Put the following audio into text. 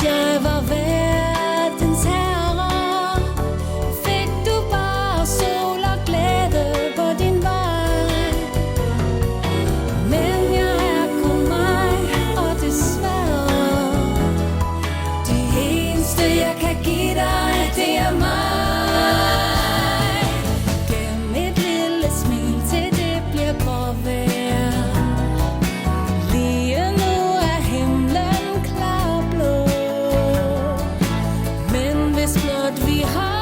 jeg var verdens herre, fik du bare sol og glæde på din vej. Men jeg er kun mig, og desværre det eneste jeg kan give dig, det er mig. Gem et lille smil til det bliver gråvejr. Lige nu er himlen klarblå, men hvis blot vi har